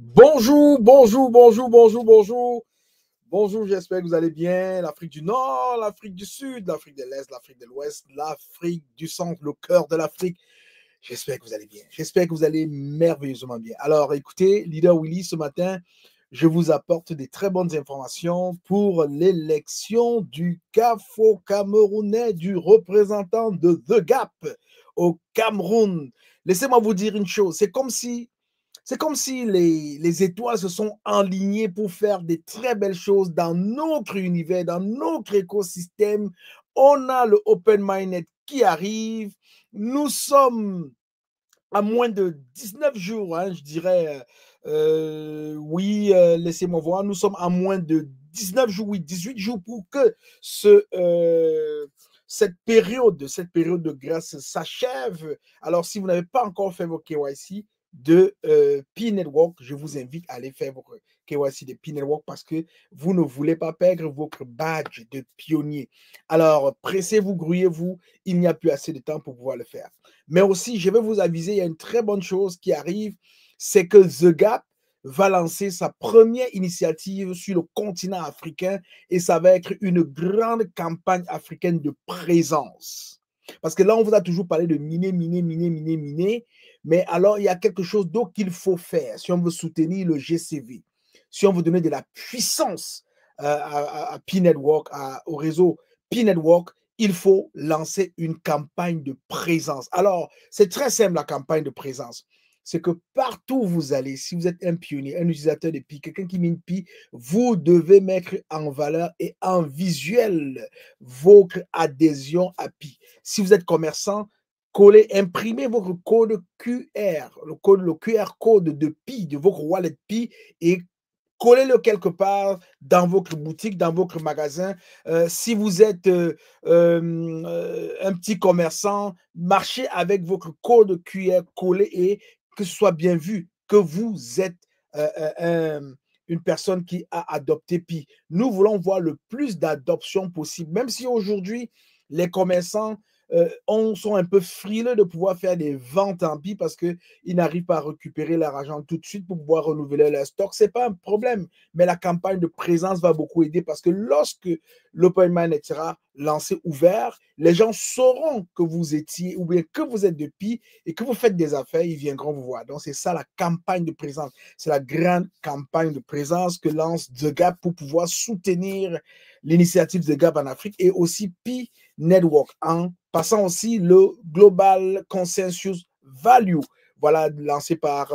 Bonjour, bonjour, bonjour, bonjour, bonjour. Bonjour, j'espère que vous allez bien. L'Afrique du Nord, l'Afrique du Sud, l'Afrique de l'Est, l'Afrique de l'Ouest, l'Afrique du Centre, le cœur de l'Afrique. J'espère que vous allez bien. J'espère que vous allez merveilleusement bien. Alors, écoutez, Leader Willy, ce matin, je vous apporte des très bonnes informations pour l'élection du CAFO camerounais, du représentant de The Gap au Cameroun. Laissez-moi vous dire une chose. C'est comme si les étoiles se sont alignées pour faire des très belles choses dans notre univers, dans notre écosystème. On a le Open Minded qui arrive. Nous sommes à moins de 19 jours, hein, je dirais. Oui, laissez-moi voir. Nous sommes à moins de 19 jours, oui, 18 jours pour que cette période de grâce s'achève. Alors, si vous n'avez pas encore fait vos KYC de P-Network, je vous invite à aller faire vos KYC de P-Network parce que vous ne voulez pas perdre votre badge de pionnier. Alors, pressez-vous, grouillez-vous, il n'y a plus assez de temps pour pouvoir le faire. Mais aussi, je vais vous aviser, il y a une très bonne chose qui arrive, c'est que The Gap va lancer sa première initiative sur le continent africain et ça va être une grande campagne africaine de présence. Parce que là, on vous a toujours parlé de miner, mais alors il y a quelque chose d'autre qu'il faut faire si on veut soutenir le GCV, si on veut donner de la puissance à P-Network, au réseau P-Network, il faut lancer une campagne de présence. Alors, c'est très simple la campagne de présence. C'est que partout où vous allez, si vous êtes un pionnier, un utilisateur de Pi, quelqu'un qui mine Pi, vous devez mettre en valeur et en visuel votre adhésion à Pi. Si vous êtes commerçant, imprimez votre code QR, le QR code de Pi, de votre wallet Pi, et collez-le quelque part dans votre boutique, dans votre magasin. Si vous êtes un petit commerçant, marchez avec votre code QR collé et que ce soit bien vu que vous êtes une personne qui a adopté Pi. Nous voulons voir le plus d'adoption possible, même si aujourd'hui, les commerçants sont un peu frileux de pouvoir faire des ventes en Pi parce qu'ils n'arrivent pas à récupérer leur argent tout de suite pour pouvoir renouveler leur stock. Ce n'est pas un problème, mais la campagne de présence va beaucoup aider parce que lorsque l'Open Mind sera lancé ouvert, les gens sauront que vous étiez ou bien que vous êtes de Pi et que vous faites des affaires, ils viendront vous voir. Donc, c'est ça la campagne de présence. C'est la grande campagne de présence que lance The Gap pour pouvoir soutenir l'initiative The Gap en Afrique et aussi Pi Network en passant aussi le Global Consensus Value, voilà, lancé par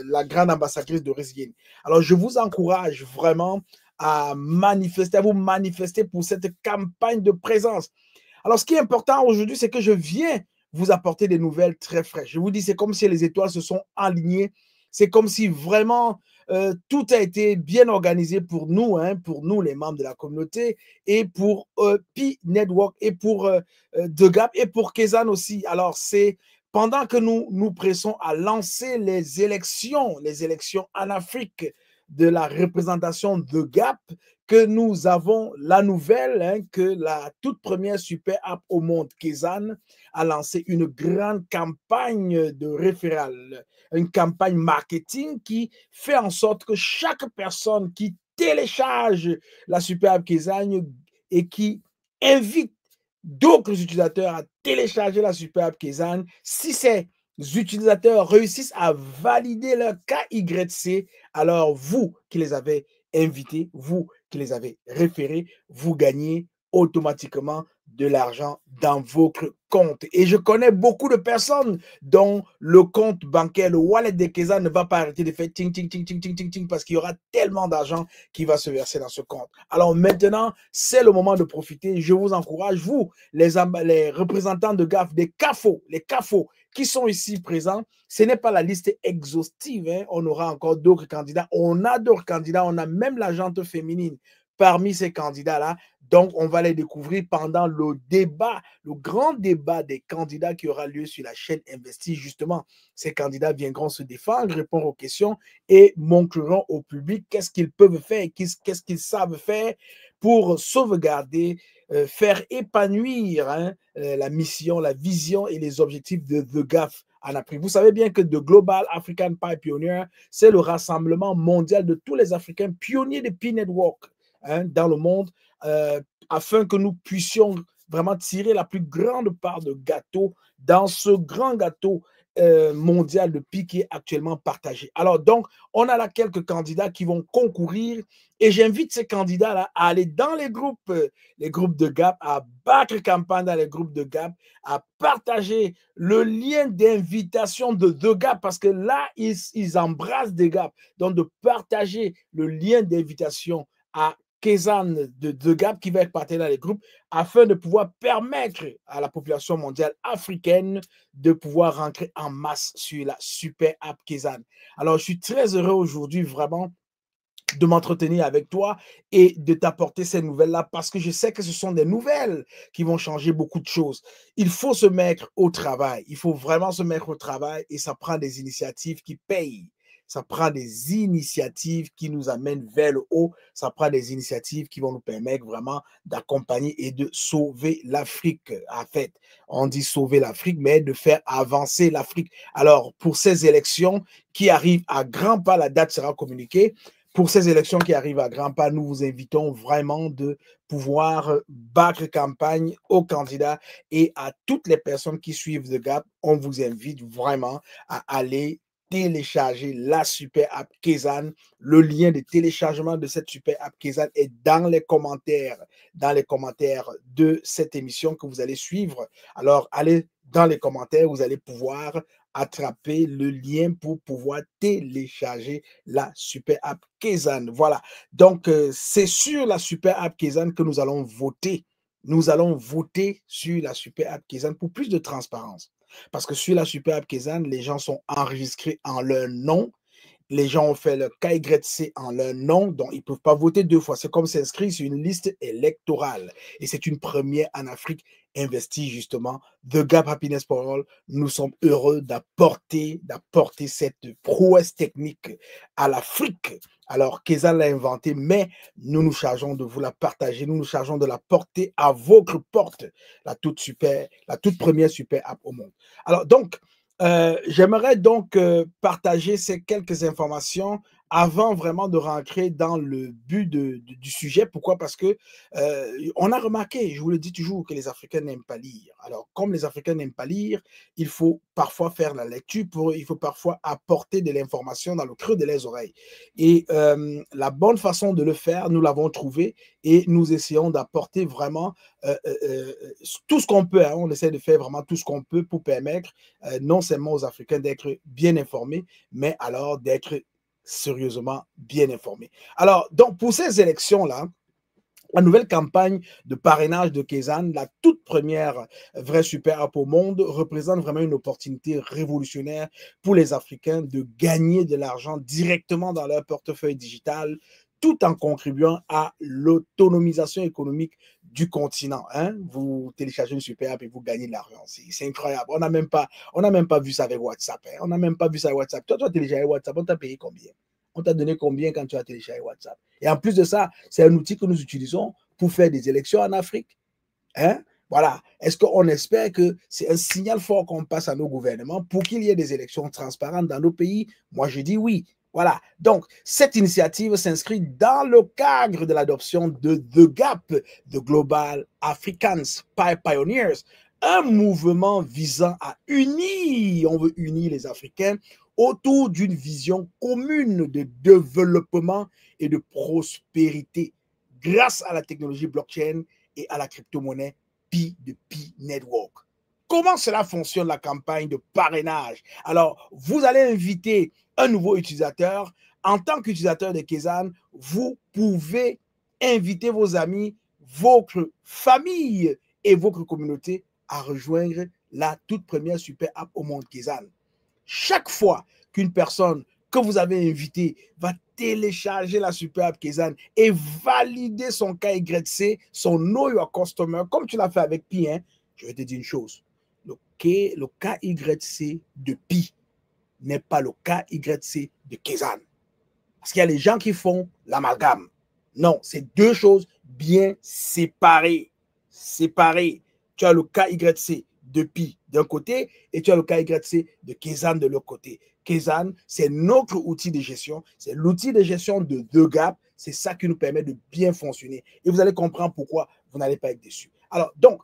la grande ambassadrice de Resilience. Alors, je vous encourage vraiment à manifester, à vous manifester pour cette campagne de présence. Alors, ce qui est important aujourd'hui, c'est que je viens vous apporter des nouvelles très fraîches. Je vous dis, c'est comme si les étoiles se sont alignées. C'est comme si vraiment tout a été bien organisé pour nous, hein, pour nous, les membres de la communauté, et pour Pi Network, et pour The Gap, et pour Kezan aussi. Alors, c'est pendant que nous nous pressons à lancer les élections en Afrique de la représentation The Gap, que nous avons la nouvelle, hein, que la toute première super app au monde, Kezan, a lancé une grande campagne de référal, une campagne marketing qui fait en sorte que chaque personne qui télécharge la super app Kezan et qui invite d'autres utilisateurs à télécharger la super app Kezan, si ces utilisateurs réussissent à valider leur KYC, alors vous qui les avez invités, vous qui les avez référés, vous gagnez automatiquement de l'argent dans votre compte. Et je connais beaucoup de personnes dont le compte bancaire, le wallet de Kezan ne va pas arrêter de faire ting, ting, ting, ting, ting, ting, ting, parce qu'il y aura tellement d'argent qui va se verser dans ce compte. Alors maintenant, c'est le moment de profiter. Je vous encourage, vous, les représentants de GAF, les CAFO qui sont ici présents. Ce n'est pas la liste exhaustive, hein. On aura encore d'autres candidats. On a d'autres candidats. On a même la gente féminine parmi ces candidats-là. Donc, on va les découvrir pendant le débat, le grand débat des candidats qui aura lieu sur la chaîne Investi. Justement, ces candidats viendront se défendre, répondre aux questions et montreront au public qu'est-ce qu'ils peuvent faire, qu'est-ce qu'ils savent faire pour sauvegarder, faire épanouir, hein, la mission, la vision et les objectifs de The Gap en Afrique. Vous savez bien que The Global African Pi Pioneer, c'est le rassemblement mondial de tous les Africains pionniers des Pi Network dans le monde, afin que nous puissions vraiment tirer la plus grande part de gâteau dans ce grand gâteau mondial de Pi qui est actuellement partagé. Alors donc, on a là quelques candidats qui vont concourir et j'invite ces candidats-là à aller dans les groupes de GAP, à battre campagne dans les groupes de GAP, à partager le lien d'invitation de GAP parce que là, ils embrassent des GAP. Donc, de partager le lien d'invitation à Kezan de GAP qui va être partagé dans les groupes afin de pouvoir permettre à la population mondiale africaine de pouvoir rentrer en masse sur la super app Kezan. Alors, je suis très heureux aujourd'hui vraiment de m'entretenir avec toi et de t'apporter ces nouvelles-là parce que je sais que ce sont des nouvelles qui vont changer beaucoup de choses. Il faut se mettre au travail. Il faut vraiment se mettre au travail et ça prend des initiatives qui payent. Ça prend des initiatives qui nous amènent vers le haut. Ça prend des initiatives qui vont nous permettre vraiment d'accompagner et de sauver l'Afrique. En fait, on dit sauver l'Afrique, mais de faire avancer l'Afrique. Alors, pour ces élections qui arrivent à grands pas, la date sera communiquée. Pour ces élections qui arrivent à grands pas, nous vous invitons vraiment de pouvoir battre campagne aux candidats et à toutes les personnes qui suivent The Gap. On vous invite vraiment à aller télécharger la super app Kezan. Le lien de téléchargement de cette super app Kezan est dans les commentaires de cette émission que vous allez suivre. Alors, allez dans les commentaires, vous allez pouvoir attraper le lien pour pouvoir télécharger la super app Kezan. Voilà. Donc, c'est sur la super app Kezan que nous allons voter. Nous allons voter sur la super app Kezan pour plus de transparence. Parce que sur la super app Kezan, les gens sont enregistrés en leur nom. Les gens ont fait le KYC en leur nom, donc ils ne peuvent pas voter deux fois. C'est comme s'inscrire sur une liste électorale. Et c'est une première en Afrique investie justement. The Gap Happiness for All, nous sommes heureux d'apporter cette prouesse technique à l'Afrique. Alors, Kezan l'a inventé, mais nous nous chargeons de vous la partager, nous nous chargeons de la porter à votre porte, la toute première super app au monde. Alors, donc, j'aimerais donc partager ces quelques informations avant vraiment de rentrer dans le but du sujet. Pourquoi? Parce que on a remarqué, je vous le dis toujours, que les Africains n'aiment pas lire. Alors, comme les Africains n'aiment pas lire, il faut parfois faire la lecture, il faut parfois apporter de l'information dans le creux de les oreilles. Et la bonne façon de le faire, nous l'avons trouvé et nous essayons d'apporter vraiment tout ce qu'on peut. Hein, on essaie de faire vraiment tout ce qu'on peut pour permettre non seulement aux Africains d'être bien informés, mais alors d'être sérieusement bien informés. Alors, donc, pour ces élections-là, la nouvelle campagne de parrainage de Kezan, la toute première vraie super app au monde, représente vraiment une opportunité révolutionnaire pour les Africains de gagner de l'argent directement dans leur portefeuille digital, tout en contribuant à l'autonomisation économique du continent. Hein? Vous téléchargez une super app et vous gagnez de l'argent. C'est incroyable. On n'a même pas vu ça avec WhatsApp. Hein? On n'a même pas vu ça avec WhatsApp. Toi, tu as téléchargé WhatsApp, on t'a payé combien? On t'a donné combien quand tu as téléchargé WhatsApp? Et en plus de ça, c'est un outil que nous utilisons pour faire des élections en Afrique. Hein? Voilà. Est-ce qu'on espère que c'est un signal fort qu'on passe à nos gouvernements pour qu'il y ait des élections transparentes dans nos pays? Moi, je dis oui. Voilà. Donc, cette initiative s'inscrit dans le cadre de l'adoption de The Gap, The Global Africans Pioneers, un mouvement visant à unir, on veut unir les Africains autour d'une vision commune de développement et de prospérité grâce à la technologie blockchain et à la crypto-monnaie Pi de Pi Network. Comment cela fonctionne la campagne de parrainage? Alors, vous allez inviter un nouveau utilisateur. En tant qu'utilisateur de Kezan, vous pouvez inviter vos amis, votre famille et votre communauté à rejoindre la toute première super app au monde Kezan. Chaque fois qu'une personne que vous avez invitée va télécharger la super app Kezan et valider son KYC, son Know Your Customer, comme tu l'as fait avec Pi, hein, je vais te dire une chose. Le KYC de Pi n'est pas le KYC de Kezan. Parce qu'il y a les gens qui font l'amalgame. Non, c'est deux choses bien séparées. Séparées. Tu as le KYC de Pi d'un côté et tu as le KYC de Kezan de l'autre côté. Kezan, c'est notre outil de gestion, c'est l'outil de gestion de TheGap, c'est ça qui nous permet de bien fonctionner. Et vous allez comprendre pourquoi vous n'allez pas être déçus. Alors, donc,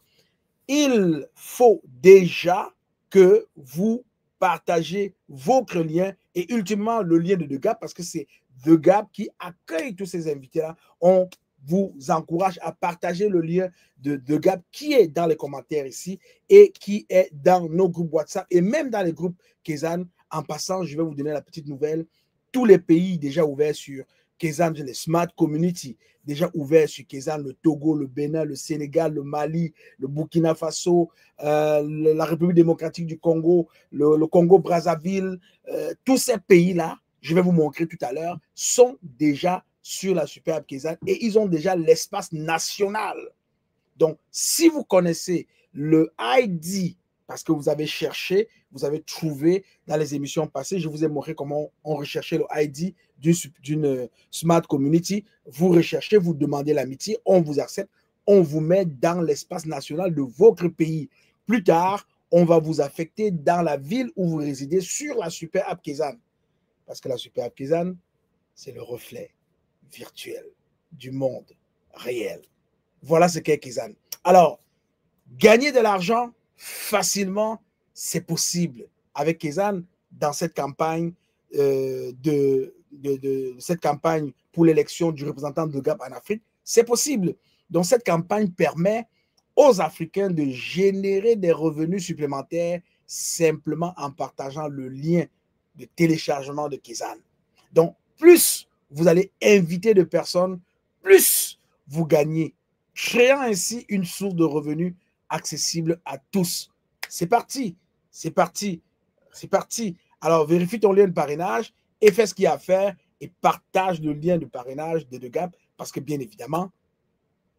il faut déjà que vous partagez votre lien et ultimement le lien de TheGap parce que c'est TheGap qui accueille tous ces invités-là. On vous encourage à partager le lien de TheGap qui est dans les commentaires ici et qui est dans nos groupes WhatsApp et même dans les groupes Kezan. En passant, je vais vous donner la petite nouvelle. Tous les pays déjà ouverts sur Kezan, les Smart Community, déjà ouverts sur Kezan, le Togo, le Bénin, le Sénégal, le Mali, le Burkina Faso, la République démocratique du Congo, le Congo-Brazzaville, tous ces pays-là, je vais vous montrer tout à l'heure, sont déjà sur la Super App Kezan et ils ont déjà l'espace national. Donc, si vous connaissez le ID, parce que vous avez cherché, vous avez trouvé dans les émissions passées, je vous ai montré comment on recherchait le ID d'une Smart Community. Vous recherchez, vous demandez l'amitié, on vous accepte, on vous met dans l'espace national de votre pays. Plus tard, on va vous affecter dans la ville où vous résidez sur la Super App Kezan. Parce que la Super App Kezan, c'est le reflet virtuel du monde réel. Voilà ce qu'est Kezan. Alors, gagner de l'argent facilement, c'est possible avec Kezan dans cette campagne cette campagne pour l'élection du représentant de TheGap en Afrique. C'est possible. Donc, cette campagne permet aux Africains de générer des revenus supplémentaires simplement en partageant le lien de téléchargement de Kezan. Donc, plus vous allez inviter de personnes, plus vous gagnez, créant ainsi une source de revenus accessible à tous. C'est parti, c'est parti, c'est parti. Alors, vérifie ton lien de parrainage et fais ce qu'il y a à faire et partage le lien de parrainage de TheGap parce que, bien évidemment,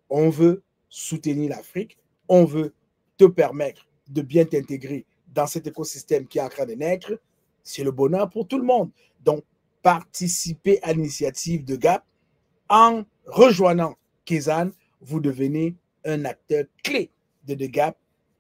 on veut soutenir l'Afrique, on veut te permettre de bien t'intégrer dans cet écosystème qui est en train de naître. C'est le bonheur pour tout le monde. Donc, participez à l'initiative TheGap en rejoignant Kezan. Vous devenez un acteur clé de TheGap,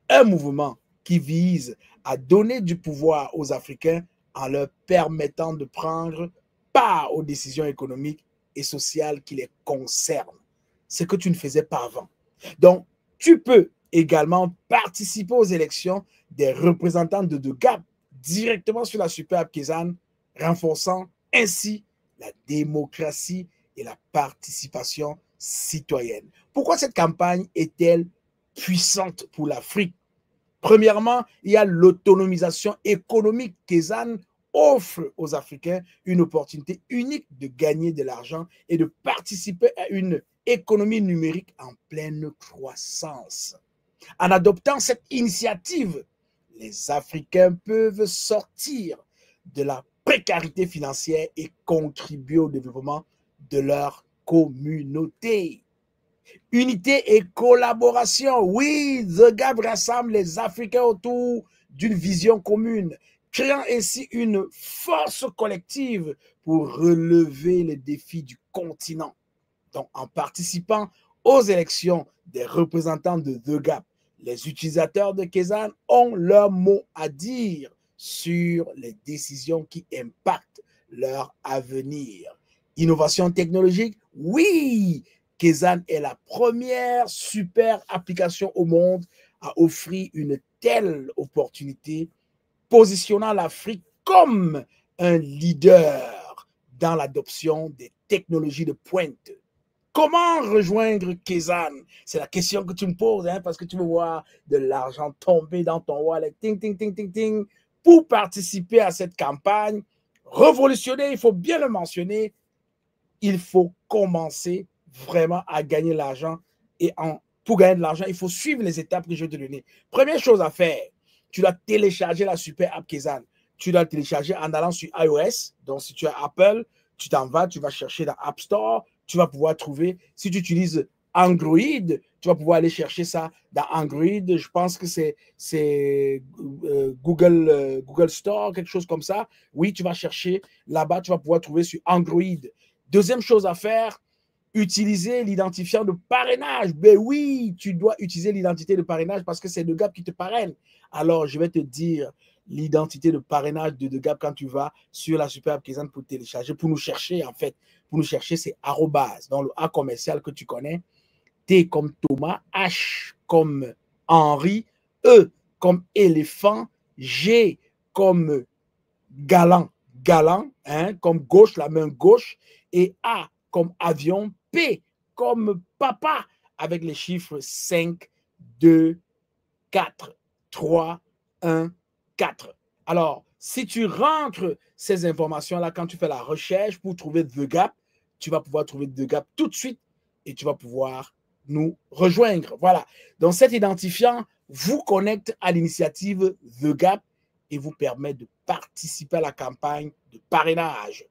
un mouvement qui vise à donner du pouvoir aux Africains en leur permettant de prendre part aux décisions économiques et sociales qui les concernent, ce que tu ne faisais pas avant. Donc, tu peux également participer aux élections des représentants de TheGap directement sur la Super App Kezan, renforçant ainsi la démocratie et la participation citoyenne. Pourquoi cette campagne est-elle puissante pour l'Afrique? Premièrement, il y a l'autonomisation économique. Kezan offre aux Africains une opportunité unique de gagner de l'argent et de participer à une économie numérique en pleine croissance. En adoptant cette initiative, les Africains peuvent sortir de la précarité financière et contribuer au développement de leur communauté. Unité et collaboration. Oui, TheGap rassemble les Africains autour d'une vision commune, créant ainsi une force collective pour relever les défis du continent. Donc, en participant aux élections des représentants de TheGap, les utilisateurs de Kezan ont leur mot à dire sur les décisions qui impactent leur avenir. Innovation technologique, oui, Kezan est la première super application au monde à offrir une telle opportunité, positionnant l'Afrique comme un leader dans l'adoption des technologies de pointe. Comment rejoindre Kezan? C'est la question que tu me poses, hein, parce que tu veux voir de l'argent tomber dans ton wallet. Ting, ting, ting, ting, ting. Pour participer à cette campagne révolutionnaire, il faut bien le mentionner, il faut commencer vraiment à gagner l'argent. Et pour gagner de l'argent, il faut suivre les étapes que je vais te donner. Première chose à faire, tu dois télécharger la Super App Kezan. Tu dois le télécharger en allant sur iOS. Donc, si tu as Apple, tu t'en vas, tu vas chercher dans App Store. Tu vas pouvoir trouver, si tu utilises Android, tu vas pouvoir aller chercher ça dans Android. Je pense que c'est Google Store, quelque chose comme ça. Oui, tu vas chercher là-bas, tu vas pouvoir trouver sur Android. Deuxième chose à faire, Utiliser l'identifiant de parrainage. Ben oui, tu dois utiliser l'identité de parrainage parce que c'est De Gap qui te parraine. Alors, je vais te dire l'identité de parrainage de Gap quand tu vas sur la Superbe Kézanne pour télécharger, pour nous chercher, en fait. Pour nous chercher, c'est arrobase, dans le A commercial que tu connais. T comme Thomas, H comme Henri, E comme éléphant, G comme galant, galant, hein, comme gauche, la main gauche, et A comme avion, P comme papa, avec les chiffres 5, 2, 4, 3, 1, 4. Alors, si tu rentres ces informations-là quand tu fais la recherche pour trouver The Gap, tu vas pouvoir trouver The Gap tout de suite et tu vas pouvoir nous rejoindre. Voilà. Donc, cet identifiant vous connecte à l'initiative The Gap et vous permet de participer à la campagne de parrainage.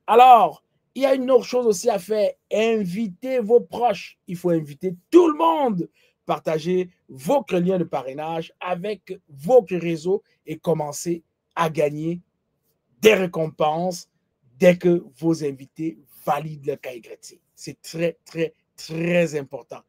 Alors, il y a une autre chose aussi à faire. Invitez vos proches. Il faut inviter tout le monde. Partagez vos liens de parrainage avec vos réseaux et commencez à gagner des récompenses dès que vos invités valident le cahier gratuit. C'est très, très, très important.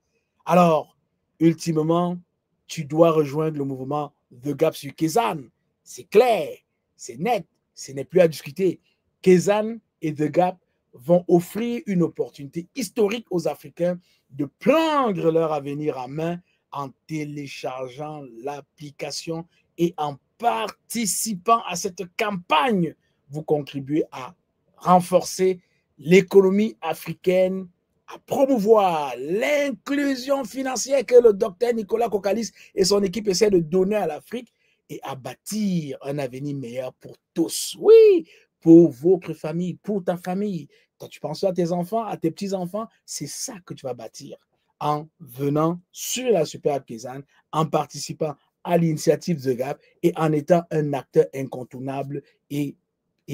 Alors, ultimement, tu dois rejoindre le mouvement The Gap sur Kézanne. C'est clair, c'est net, ce n'est plus à discuter. Kézanne et The Gap vont offrir une opportunité historique aux Africains de prendre leur avenir en main en téléchargeant l'application et en participant à cette campagne. Vous contribuez à renforcer l'économie africaine, à promouvoir l'inclusion financière que le docteur Nicolas Kokalis et son équipe essaient de donner à l'Afrique et à bâtir un avenir meilleur pour tous. Oui, pour votre famille, pour ta famille. Quand tu penses à tes enfants, à tes petits-enfants, c'est ça que tu vas bâtir en venant sur la Superbe Kézanne, en participant à l'initiative The Gap et en étant un acteur incontournable et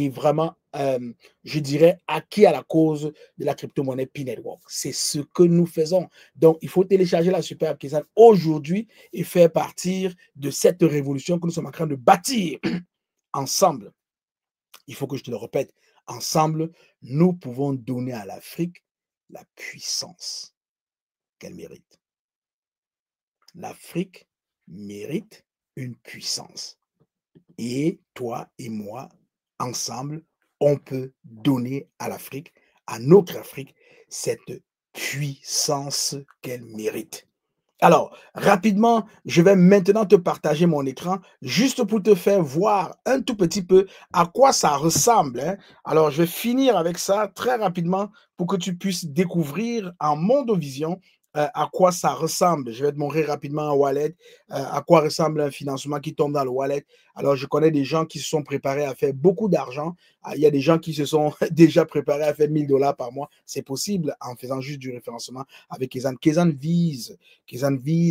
vraiment, je dirais, acquis à la cause de la crypto-monnaie P-Network. C'est ce que nous faisons. Donc, il faut télécharger la Superbe Kézanne aujourd'hui et faire partir de cette révolution que nous sommes en train de bâtir ensemble. Il faut que je te le répète, ensemble, nous pouvons donner à l'Afrique la puissance qu'elle mérite. L'Afrique mérite une puissance. Et toi et moi, ensemble, on peut donner à l'Afrique, à notre Afrique, cette puissance qu'elle mérite. Alors, rapidement, je vais maintenant te partager mon écran juste pour te faire voir un tout petit peu à quoi ça ressemble. Hein. Alors, je vais finir avec ça très rapidement pour que tu puisses découvrir en Mondovision à quoi ça ressemble. Je vais te montrer rapidement un wallet, à quoi ressemble un financement qui tombe dans le wallet. Alors, je connais des gens qui se sont préparés à faire beaucoup d'argent. Il y a des gens qui se sont déjà préparés à faire 1000 $ par mois. C'est possible en faisant juste du référencement avec Kézanne. Kézanne vise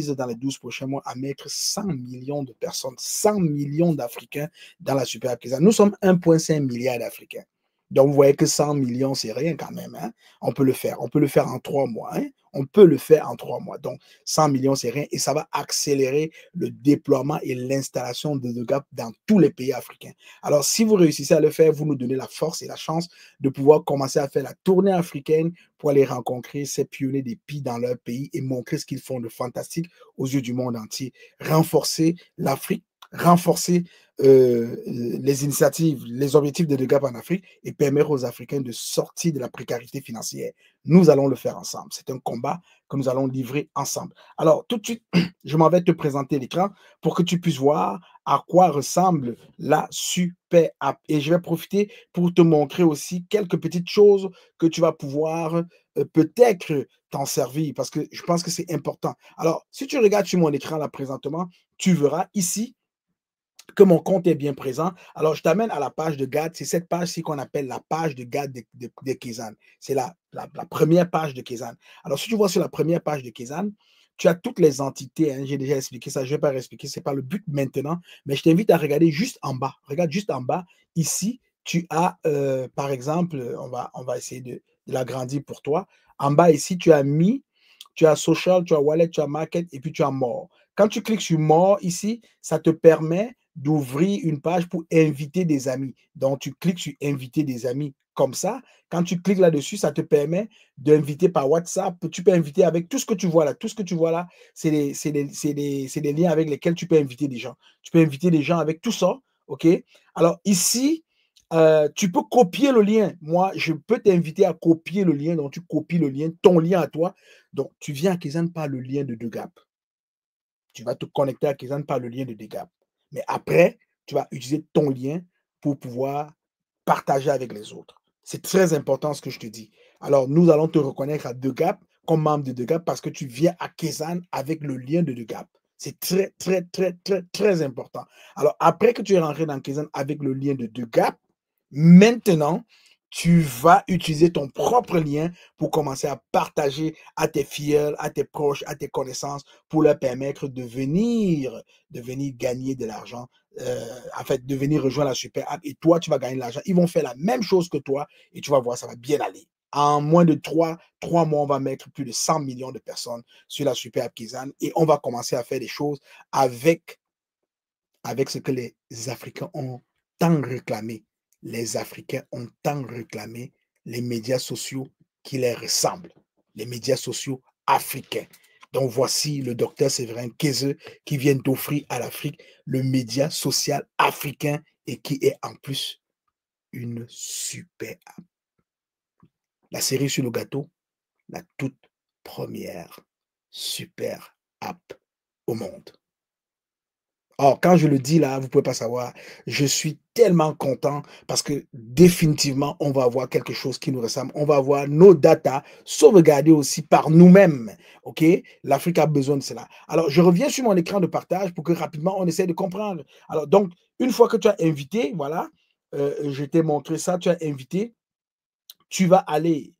dans les 12 prochains mois à mettre 100 millions de personnes, 100 millions d'Africains dans la Superbe Kézanne. Nous sommes 1,5 milliard d'Africains. Donc, vous voyez que 100 millions, c'est rien quand même. Hein? On peut le faire. On peut le faire en 3 mois. Hein? On peut le faire en 3 mois. Donc, 100 millions, c'est rien. Et ça va accélérer le déploiement et l'installation de The Gap dans tous les pays africains. Alors, si vous réussissez à le faire, vous nous donnez la force et la chance de pouvoir commencer à faire la tournée africaine pour aller rencontrer ces pionniers des pays dans leur pays et montrer ce qu'ils font de fantastique aux yeux du monde entier. Renforcer l'Afrique, renforcer les initiatives, les objectifs de The Gap en Afrique et permettre aux Africains de sortir de la précarité financière. Nous allons le faire ensemble. C'est un combat que nous allons livrer ensemble. Alors, tout de suite, je m'en vais te présenter l'écran pour que tu puisses voir à quoi ressemble la Super App. Et je vais profiter pour te montrer aussi quelques petites choses que tu vas pouvoir peut-être t'en servir parce que je pense que c'est important. Alors, si tu regardes sur mon écran là présentement, tu verras ici que mon compte est bien présent. Alors, je t'amène à la page de GAD. C'est cette page-ci qu'on appelle la page de GAD de Kézanne. C'est la première page de Kézanne. Alors, si tu vois sur la première page de Kézanne, tu as toutes les entités. Hein, j'ai déjà expliqué ça. Je ne vais pas réexpliquer. Ce n'est pas le but maintenant. Mais je t'invite à regarder juste en bas. Regarde juste en bas. Ici, tu as, par exemple, on va essayer de l'agrandir pour toi. En bas, ici, tu as social, tu as wallet, tu as market et puis tu as more. Quand tu cliques sur more ici, ça te permet d'ouvrir une page pour inviter des amis. Donc, tu cliques sur inviter des amis comme ça. Quand tu cliques là-dessus, ça te permet d'inviter par WhatsApp. Tu peux inviter avec tout ce que tu vois là. Tout ce que tu vois là, c'est des liens avec lesquels tu peux inviter des gens. Tu peux inviter des gens avec tout ça. OK? Alors ici, tu peux copier le lien. Moi, je peux t'inviter à copier le lien. Donc, tu copies le lien, ton lien à toi. Donc, tu viens à Kaizen par le lien de DeGap. Tu vas te connecter à Kaizen par le lien de DeGap. Mais après, tu vas utiliser ton lien pour pouvoir partager avec les autres. C'est très important ce que je te dis. Alors, nous allons te reconnaître à DeGap comme membre de DeGap parce que tu viens à Kaizen avec le lien de DeGap. C'est très, très, très, très, très important. Alors, après que tu es rentré dans Kaizen avec le lien de DeGap, maintenant, tu vas utiliser ton propre lien pour commencer à partager à tes filleuls, à tes proches, à tes connaissances, pour leur permettre de venir gagner de l'argent, en fait, de venir rejoindre la super app. Et toi, tu vas gagner de l'argent. Ils vont faire la même chose que toi et tu vas voir, ça va bien aller. En moins de 3 mois, on va mettre plus de 100 millions de personnes sur la super app Kaizen et on va commencer à faire des choses avec ce que les Africains ont tant réclamé. Les Africains ont tant réclamé les médias sociaux qui les ressemblent, les médias sociaux africains. Donc voici le docteur Séverin Kézeux qui vient d'offrir à l'Afrique le média social africain et qui est en plus une super app. La série sur le gâteau, la toute première super app au monde. Or, quand je le dis là, vous ne pouvez pas savoir, je suis tellement content parce que définitivement, on va avoir quelque chose qui nous ressemble. On va avoir nos datas sauvegardées aussi par nous-mêmes. OK? L'Afrique a besoin de cela. Alors, je reviens sur mon écran de partage pour que rapidement, on essaie de comprendre. Alors, donc, une fois que tu as invité, voilà, je t'ai montré ça, tu as invité, tu vas aller,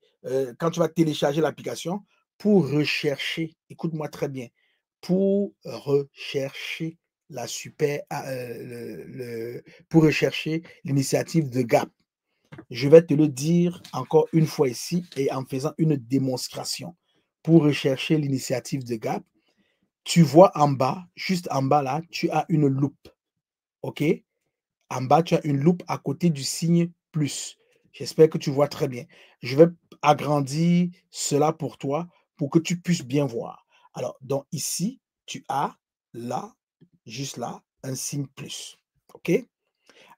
quand tu vas télécharger l'application, pour rechercher, écoute-moi très bien, pour rechercher la super, pour rechercher l'initiative de Gap. Je vais te le dire encore une fois ici et en faisant une démonstration. Pour rechercher l'initiative de Gap, tu vois en bas, juste en bas là, tu as une loupe. OK? En bas, tu as une loupe à côté du signe plus. J'espère que tu vois très bien. Je vais agrandir cela pour toi pour que tu puisses bien voir. Alors, donc ici, tu as là, juste là, un signe plus. OK?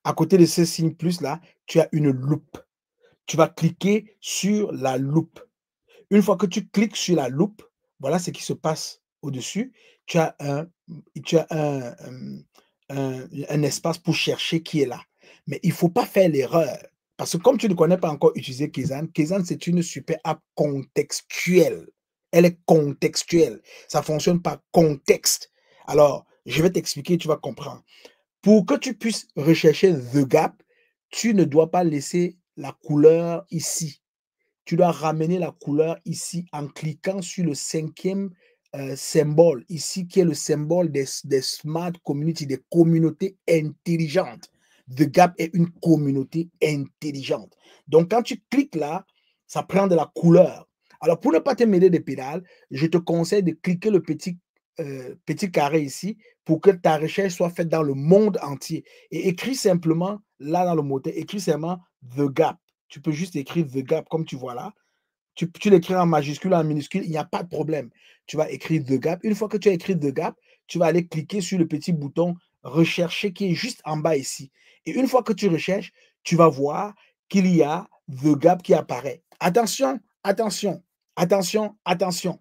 À côté de ce signe plus là, tu as une loupe. Tu vas cliquer sur la loupe. Une fois que tu cliques sur la loupe, voilà ce qui se passe au-dessus. Tu as tu as un espace pour chercher qui est là. Mais il ne faut pas faire l'erreur. Parce que comme tu ne connais pas encore utiliser Kaizen, Kaizen, c'est une super app contextuelle. Elle est contextuelle. Ça fonctionne par contexte. Alors, je vais t'expliquer, tu vas comprendre. Pour que tu puisses rechercher The Gap, tu ne dois pas laisser la couleur ici. Tu dois ramener la couleur ici en cliquant sur le cinquième symbole ici, qui est le symbole des smart communities, des communautés intelligentes. The Gap est une communauté intelligente. Donc, quand tu cliques là, ça prend de la couleur. Alors, pour ne pas te mêler des pédales, je te conseille de cliquer le petit carré ici pour que ta recherche soit faite dans le monde entier. Et écris simplement, là dans le moteur, écris simplement The Gap. Tu peux juste écrire The Gap comme tu vois là. Tu l'écris en majuscule, en minuscule, il n'y a pas de problème. Tu vas écrire The Gap. Une fois que tu as écrit The Gap, tu vas aller cliquer sur le petit bouton rechercher qui est juste en bas ici. Et une fois que tu recherches, tu vas voir qu'il y a The Gap qui apparaît. Attention, attention, attention, attention.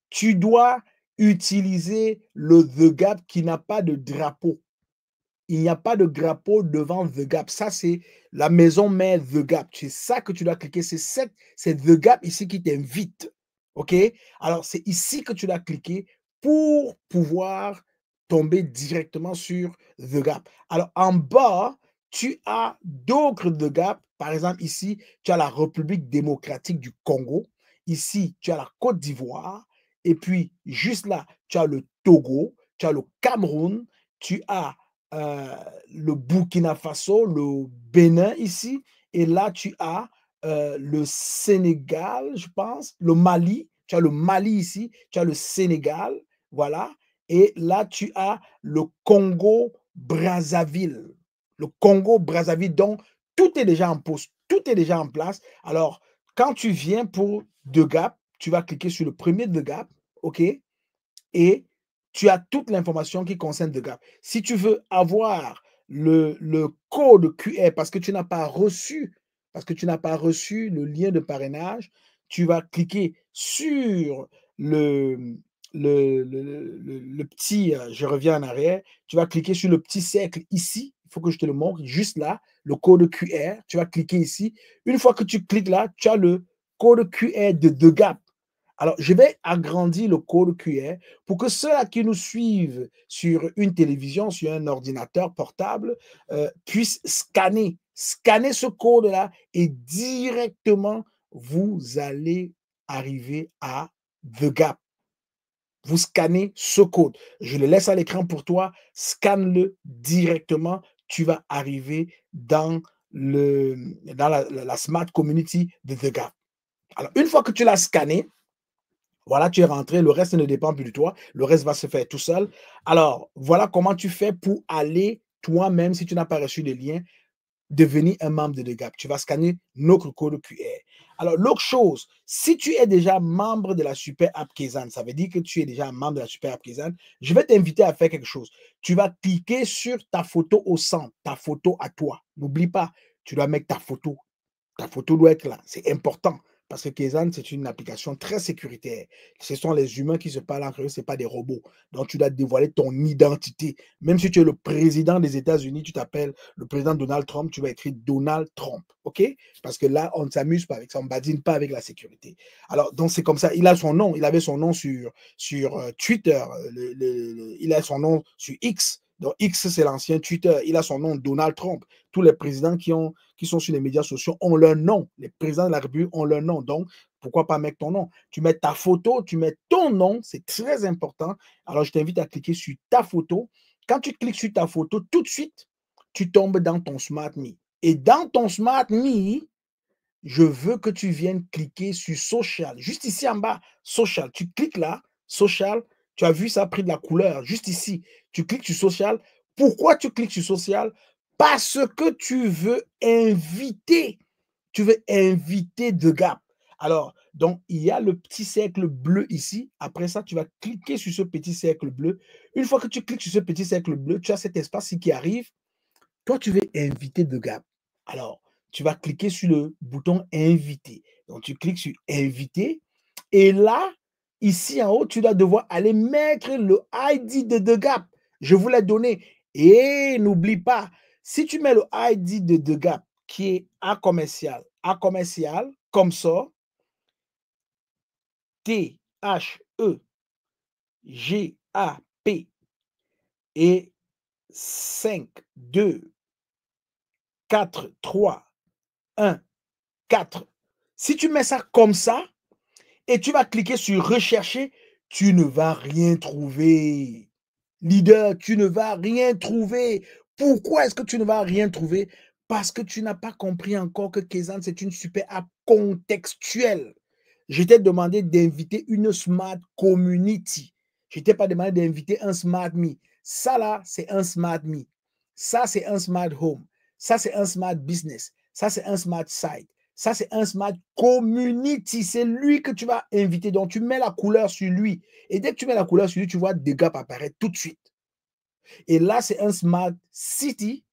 Tu dois utiliser le The Gap qui n'a pas de drapeau. Il n'y a pas de drapeau devant The Gap. Ça, c'est la maison mère The Gap. C'est ça que tu dois cliquer. C'est The Gap ici qui t'invite. OK? Alors, c'est ici que tu dois cliquer pour pouvoir tomber directement sur The Gap. Alors, en bas, tu as d'autres The Gap. Par exemple, ici, tu as la République démocratique du Congo. Ici, tu as la Côte d'Ivoire. Et puis, juste là, tu as le Togo, tu as le Cameroun, tu as euh, le Burkina Faso, le Bénin ici, et là tu as le Sénégal, je pense, le Mali, tu as le Mali ici, tu as le Sénégal, voilà, et là tu as le Congo-Brazzaville. Le Congo-Brazzaville, donc tout est déjà en pause. tout est déjà en place. Alors, quand tu viens pour The Gap, tu vas cliquer sur le premier The Gap, OK? Et tu as toute l'information qui concerne The Gap. Si tu veux avoir le code QR parce que tu n'as pas reçu le lien de parrainage, tu vas cliquer sur le le petit, je reviens en arrière, tu vas cliquer sur le petit cercle ici, il faut que je te le montre, juste là, le code QR, tu vas cliquer ici. Une fois que tu cliques là, tu as le code QR de The Gap. Alors, je vais agrandir le code QR pour que ceux-là qui nous suivent sur une télévision, sur un ordinateur portable, puissent scanner ce code-là et directement, vous allez arriver à The Gap. Vous scannez ce code. Je le laisse à l'écran pour toi. Scanne-le directement. Tu vas arriver dans, dans la Smart Community de The Gap. Alors, une fois que tu l'as scanné, voilà, tu es rentré, le reste ne dépend plus de toi, le reste va se faire tout seul. Alors, voilà comment tu fais pour aller toi-même, si tu n'as pas reçu le lien, devenir un membre de The Gap. Tu vas scanner notre code QR. Alors, l'autre chose, si tu es déjà membre de la Super App Kezan, ça veut dire que tu es déjà membre de la Super App Kezan, je vais t'inviter à faire quelque chose. Tu vas cliquer sur ta photo au centre, ta photo à toi. N'oublie pas, tu dois mettre ta photo. Ta photo doit être là. C'est important. Parce que Kezan, c'est une application très sécuritaire. Ce sont les humains qui se parlent entre eux, ce n'est pas des robots. Donc, tu dois dévoiler ton identité. Même si tu es le président des États-Unis, tu t'appelles le président Donald Trump, tu vas écrire Donald Trump. OK? Parce que là, on ne s'amuse pas avec ça, on ne badine pas avec la sécurité. Alors, donc, c'est comme ça. Il a son nom. Il avait son nom sur Twitter. Il a son nom sur X. Donc, X, c'est l'ancien Twitter. Il a son nom Donald Trump. Tous les présidents qui sont sur les médias sociaux ont leur nom. Les présidents de la République ont leur nom. Donc, pourquoi pas mettre ton nom? Tu mets ta photo, tu mets ton nom, c'est très important. Alors, je t'invite à cliquer sur ta photo. Quand tu cliques sur ta photo, tout de suite, tu tombes dans ton Smart Me. Et dans ton Smart Me, je veux que tu viennes cliquer sur Social. Juste ici en bas, Social. Tu cliques là, Social. Tu as vu ça a pris de la couleur. Juste ici, tu cliques sur Social. Pourquoi tu cliques sur Social? Parce que tu veux inviter. Tu veux inviter The Gap. Alors, donc, il y a le petit cercle bleu ici. Après ça, tu vas cliquer sur ce petit cercle bleu. Une fois que tu cliques sur ce petit cercle bleu, tu as cet espace qui arrive. Toi, tu veux inviter The Gap. Alors, tu vas cliquer sur le bouton inviter. Donc, tu cliques sur inviter. Et là, ici en haut, tu dois devoir aller mettre le ID de The Gap. Je vous l'ai donné. Et n'oublie pas, si tu mets le ID de The Gap, qui est A commercial, comme ça, THEGAP et 5, 2, 4, 3, 1, 4. Si tu mets ça comme ça et tu vas cliquer sur rechercher, tu ne vas rien trouver. Leader, tu ne vas rien trouver. Pourquoi est-ce que tu ne vas rien trouver? Parce que tu n'as pas compris encore que Kezan, c'est une super app contextuelle. Je t'ai demandé d'inviter une Smart Community. Je ne t'ai pas demandé d'inviter un Smart Me. Ça là, c'est un Smart Me. Ça, c'est un Smart Home. Ça, c'est un Smart Business. Ça, c'est un Smart Site. Ça, c'est un Smart Community. C'est lui que tu vas inviter. Donc, tu mets la couleur sur lui. Et dès que tu mets la couleur sur lui, tu vois The Gap apparaître tout de suite. Et là, c'est un Smart City.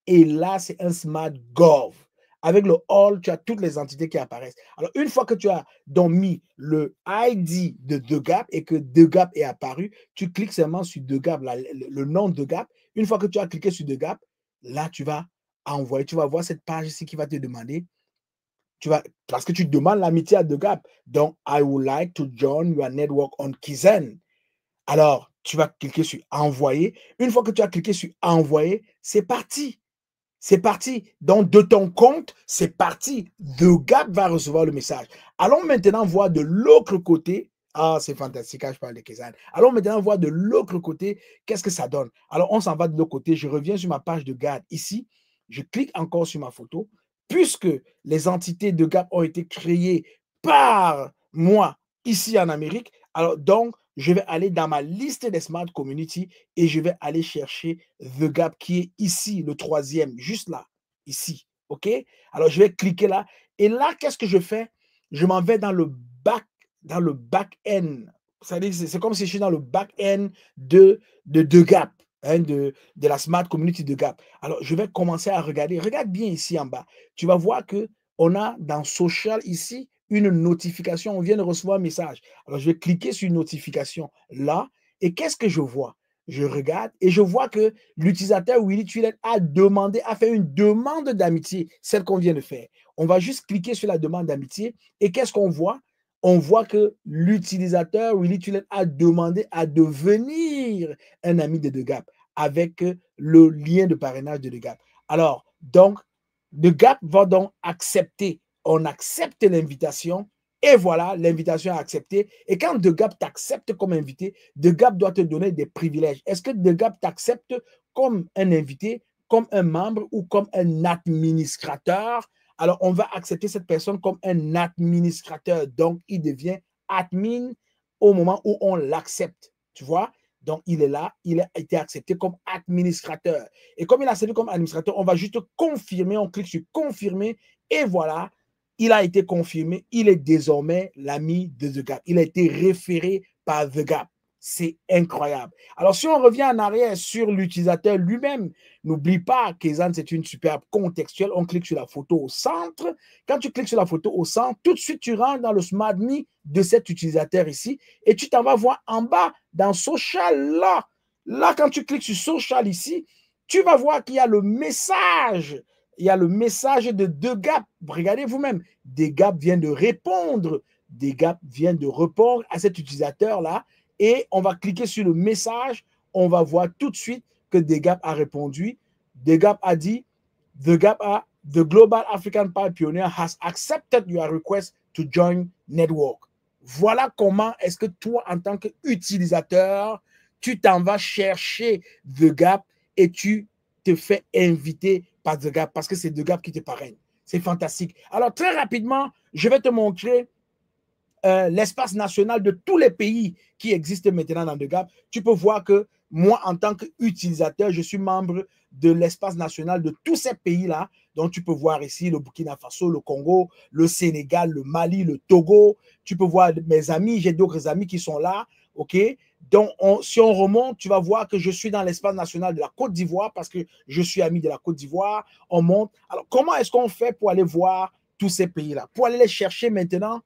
Et là, c'est un Smart Gov. Avec le All, tu as toutes les entités qui apparaissent. Alors, une fois que tu as donc mis le ID de The Gap et que The Gap est apparu, tu cliques seulement sur The Gap, le nom de The Gap. Une fois que tu as cliqué sur The Gap, là, tu vas envoyer, tu vas voir cette page ici qui va te demander, parce que tu demandes l'amitié à The Gap. Donc, I would like to join your network on Kizan. Alors, tu vas cliquer sur envoyer. Une fois que tu as cliqué sur envoyer, c'est parti. C'est parti. Donc, de ton compte, c'est parti. The Gap va recevoir le message. Allons maintenant voir de l'autre côté. Ah, c'est fantastique, je parle de Kezan. Allons maintenant voir de l'autre côté, qu'est-ce que ça donne. Alors, on s'en va de l'autre côté. Je reviens sur ma page de garde ici. Je clique encore sur ma photo. Puisque les entités de Gap ont été créées par moi ici en Amérique, alors donc, je vais aller dans ma liste des Smart Community et je vais aller chercher The Gap qui est ici, le troisième, juste là, ici. OK? Alors, je vais cliquer là. Et là, qu'est-ce que je fais? Je m'en vais dans le back-end. C'est-à-dire, c'est comme si je suis dans le back-end de Gap, hein, de la Smart Community de Gap. Alors, je vais commencer à regarder. Regarde bien ici en bas. Tu vas voir qu'on a dans Social ici une notification. On vient de recevoir un message. Alors, je vais cliquer sur une notification là. Et qu'est-ce que je vois? Je regarde et je vois que l'utilisateur Willy Twillet a fait une demande d'amitié, celle qu'on vient de faire. On va juste cliquer sur la demande d'amitié et qu'est-ce qu'on voit? On voit que l'utilisateur Willy Twillet a demandé à devenir un ami de DeGap avec le lien de parrainage de DeGap. Alors, donc, DeGap va donc accepter. On accepte l'invitation et voilà, l'invitation est acceptée. Et quand DeGap t'accepte comme invité, DeGap doit te donner des privilèges. Est-ce que DeGap t'accepte comme un invité, comme un membre ou comme un administrateur? Alors, on va accepter cette personne comme un administrateur. Donc, il devient admin au moment où on l'accepte. Tu vois? Donc, il est là, il a été accepté comme administrateur. Et comme il a accepté comme administrateur, on va juste confirmer, on clique sur confirmer et voilà, il a été confirmé, il est désormais l'ami de The Gap. Il a été référé par The Gap. C'est incroyable. Alors, si on revient en arrière sur l'utilisateur lui-même, n'oublie pas qu'Ezan, c'est une superbe contextuelle. On clique sur la photo au centre. Quand tu cliques sur la photo au centre, tout de suite, tu rentres dans le Smart Me de cet utilisateur ici et tu t'en vas voir en bas dans Social là. Là, quand tu cliques sur Social ici, tu vas voir qu'il y a le message. Il y a le message de DeGap. Regardez vous-même. DeGap vient de répondre. DeGap vient de répondre à cet utilisateur-là. Et on va cliquer sur le message. On va voir tout de suite que DeGap a répondu. DeGap a dit, The Global African Pi Pioneer has accepted your request to join network. Voilà comment est-ce que toi, en tant qu'utilisateur, tu t'en vas chercher The Gap et tu te fais inviter par The Gap parce que c'est The Gap qui te parraine. C'est fantastique. Alors, très rapidement, je vais te montrer l'espace national de tous les pays qui existent maintenant dans The Gap. Tu peux voir que moi, en tant qu'utilisateur, je suis membre de l'espace national de tous ces pays-là. Donc, tu peux voir ici le Burkina Faso, le Congo, le Sénégal, le Mali, le Togo. Tu peux voir mes amis, j'ai d'autres amis qui sont là. OK? Donc, si on remonte, tu vas voir que je suis dans l'espace national de la Côte d'Ivoire parce que je suis ami de la Côte d'Ivoire. On monte. Alors, comment est-ce qu'on fait pour aller voir tous ces pays-là? Pour aller les chercher maintenant,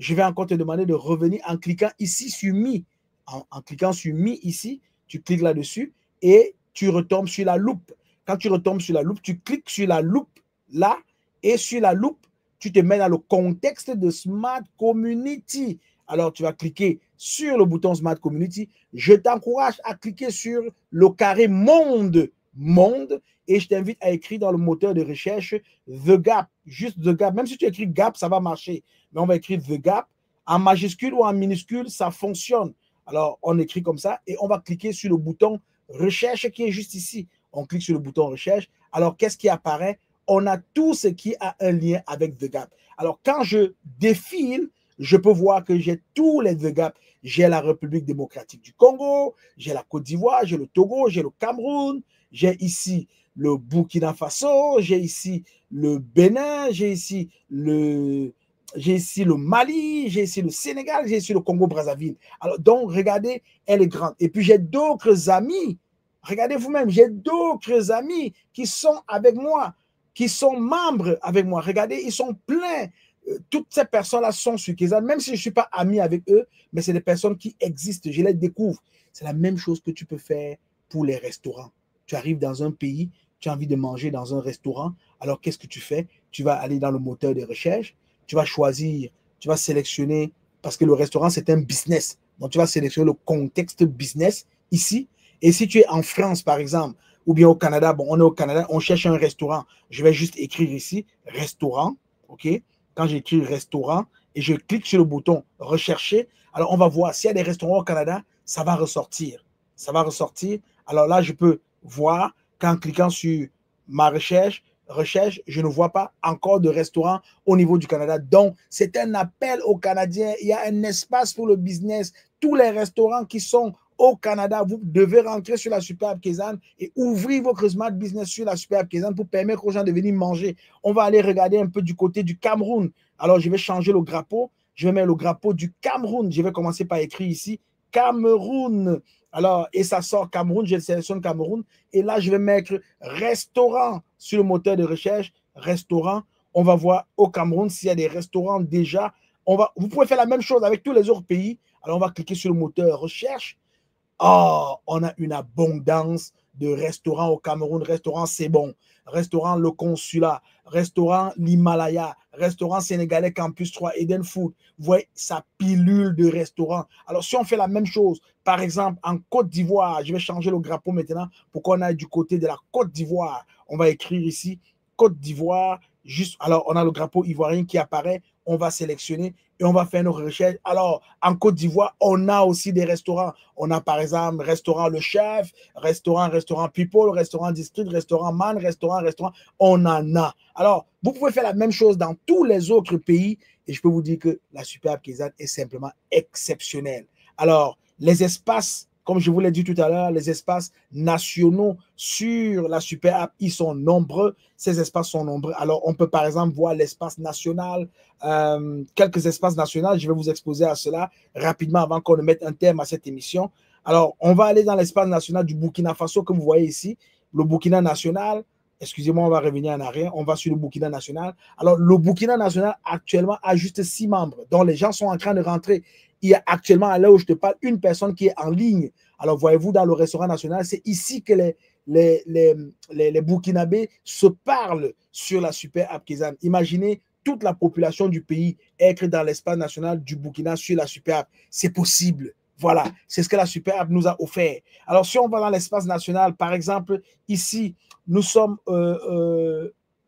je vais encore te demander de revenir en cliquant ici sur Me. En cliquant sur Me ici, tu cliques là-dessus et tu retombes sur la loupe. Quand tu retombes sur la loupe, tu cliques sur la loupe là et sur la loupe, tu te mets dans le contexte de Smart Community. Alors, tu vas cliquer sur le bouton Smart Community. Je t'encourage à cliquer sur le carré Monde. Monde. Et je t'invite à écrire dans le moteur de recherche The Gap. Juste The Gap. Même si tu écris Gap, ça va marcher. Mais on va écrire The Gap. En majuscule ou en minuscule, ça fonctionne. Alors, on écrit comme ça et on va cliquer sur le bouton recherche qui est juste ici. On clique sur le bouton recherche. Alors, qu'est-ce qui apparaît? On a tout ce qui a un lien avec The Gap. Alors, quand je défile, je peux voir que j'ai tous les The Gap. J'ai la République démocratique du Congo, j'ai la Côte d'Ivoire, j'ai le Togo, j'ai le Cameroun, j'ai ici le Burkina Faso, j'ai ici le Bénin, j'ai ici le Mali, j'ai ici le Sénégal, j'ai ici le Congo-Brazzaville. Alors, donc, regardez, elle est grande. Et puis, j'ai d'autres amis. Regardez vous-même, j'ai d'autres amis qui sont avec moi, qui sont membres avec moi. Regardez, ils sont pleins. Toutes ces personnes-là sont sur Kezan, même si je ne suis pas ami avec eux, mais c'est des personnes qui existent, je les découvre. C'est la même chose que tu peux faire pour les restaurants. Tu arrives dans un pays, tu as envie de manger dans un restaurant, alors qu'est-ce que tu fais? Tu vas aller dans le moteur de recherche, tu vas choisir, tu vas sélectionner, parce que le restaurant, c'est un business. Donc, tu vas sélectionner le contexte business ici. Et si tu es en France, par exemple, ou bien au Canada, bon, on est au Canada, on cherche un restaurant. Je vais juste écrire ici, restaurant, OK? Quand j'écris restaurant et je clique sur le bouton rechercher, alors on va voir s'il y a des restaurants au Canada, ça va ressortir. Ça va ressortir. Alors là, je peux voir qu'en cliquant sur ma recherche, je ne vois pas encore de restaurant au niveau du Canada. Donc, c'est un appel aux Canadiens. Il y a un espace pour le business. Tous les restaurants qui sont au Canada, vous devez rentrer sur la Super App Kezan et ouvrir votre Smart Business sur la Super App Kezan pour permettre aux gens de venir manger. On va aller regarder un peu du côté du Cameroun. Alors, je vais changer le drapeau. Je vais mettre le drapeau du Cameroun. Je vais commencer par écrire ici Cameroun. Alors, et ça sort Cameroun. Je sélectionne Cameroun. Et là, je vais mettre restaurant sur le moteur de recherche. Restaurant. On va voir au Cameroun s'il y a des restaurants déjà. Vous pouvez faire la même chose avec tous les autres pays. Alors, on va cliquer sur le moteur recherche. Oh, on a une abondance de restaurants au Cameroun. Restaurant C'est Bon, restaurant Le Consulat, restaurant l'Himalaya, restaurant sénégalais Campus 3, Eden Food. Vous voyez, sa pilule de restaurants. Alors, si on fait la même chose, par exemple, en Côte d'Ivoire, je vais changer le drapeau maintenant pour qu'on aille du côté de la Côte d'Ivoire. On va écrire ici Côte d'Ivoire. Juste, alors, on a le drapeau ivoirien qui apparaît. On va sélectionner et on va faire nos recherches. Alors, en Côte d'Ivoire, on a aussi des restaurants. On a par exemple restaurant Le Chef, restaurant People, restaurant District, restaurant Man, restaurant. On en a. Alors, vous pouvez faire la même chose dans tous les autres pays et je peux vous dire que la Super App Kezan est simplement exceptionnelle. Alors, les espaces, comme je vous l'ai dit tout à l'heure, les espaces nationaux sur la Super App, ils sont nombreux. Ces espaces sont nombreux. Alors, on peut par exemple voir l'espace national, quelques espaces nationaux. Je vais vous exposer à cela rapidement avant qu'on ne mette un terme à cette émission. Alors, on va aller dans l'espace national du Burkina Faso, que vous voyez ici. Le Burkina national, excusez-moi, on va revenir en arrière. On va sur le Burkina national. Alors, le Burkina national actuellement a juste 6 membres, dont les gens sont en train de rentrer. Il y a actuellement, à l'heure où je te parle, une personne qui est en ligne. Alors, voyez-vous, dans le restaurant national, c'est ici que les Burkinabés se parlent sur la Super App Kezan. Imaginez toute la population du pays être dans l'espace national du Burkina sur la Super App. C'est possible. Voilà, c'est ce que la Super App nous a offert. Alors, si on va dans l'espace national, par exemple, ici, nous sommes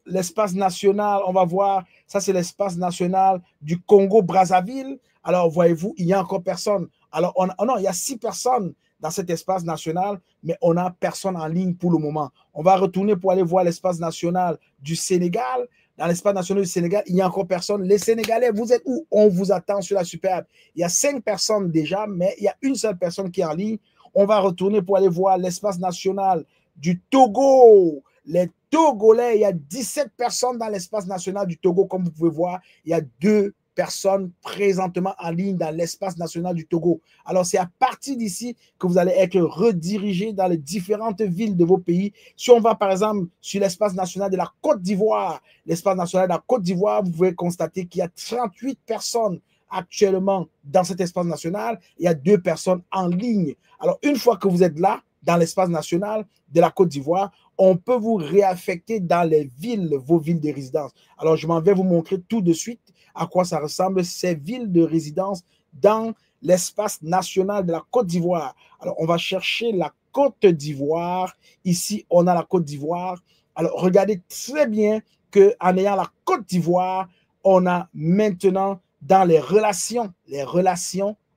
l'espace national, on va voir, ça c'est l'espace national du Congo-Brazzaville. Alors, voyez-vous, il y a encore personne. Alors, non, il y a 6 personnes dans cet espace national, mais on n'a personne en ligne pour le moment. On va retourner pour aller voir l'espace national du Sénégal. Dans l'espace national du Sénégal, il n'y a encore personne. Les Sénégalais, vous êtes où? On vous attend sur la Super App. Il y a 5 personnes déjà, mais il y a une seule personne qui est en ligne. On va retourner pour aller voir l'espace national du Togo. Les Togolais, il y a 17 personnes dans l'espace national du Togo, comme vous pouvez voir. Il y a 2 personnes présentement en ligne dans l'espace national du Togo. Alors, c'est à partir d'ici que vous allez être redirigé dans les différentes villes de vos pays. Si on va, par exemple, sur l'espace national de la Côte d'Ivoire, l'espace national de la Côte d'Ivoire, vous pouvez constater qu'il y a 38 personnes actuellement dans cet espace national. Il y a 2 personnes en ligne. Alors, une fois que vous êtes là, dans l'espace national de la Côte d'Ivoire, on peut vous réaffecter dans les villes, vos villes de résidence. Alors, je m'en vais vous montrer tout de suite à quoi ça ressemble, ces villes de résidence dans l'espace national de la Côte d'Ivoire. Alors, on va chercher la Côte d'Ivoire. Ici, on a la Côte d'Ivoire. Alors, regardez très bien qu'en ayant la Côte d'Ivoire, on a maintenant dans les relations,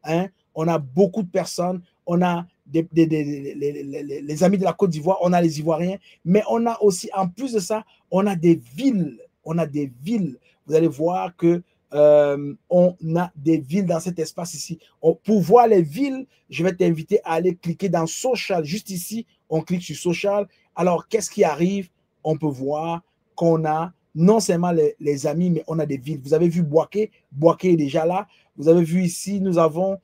hein, on a beaucoup de personnes, on a les amis de la Côte d'Ivoire, on a les Ivoiriens, mais on a aussi, en plus de ça, on a des villes. On a des villes. Vous allez voir que on a des villes dans cet espace ici. Pour voir les villes, je vais t'inviter à aller cliquer dans Social. Juste ici, on clique sur Social. Alors, qu'est-ce qui arrive? On peut voir qu'on a non seulement les amis, mais on a des villes. Vous avez vu Boaké. Boaké est déjà là. Vous avez vu ici, nous avons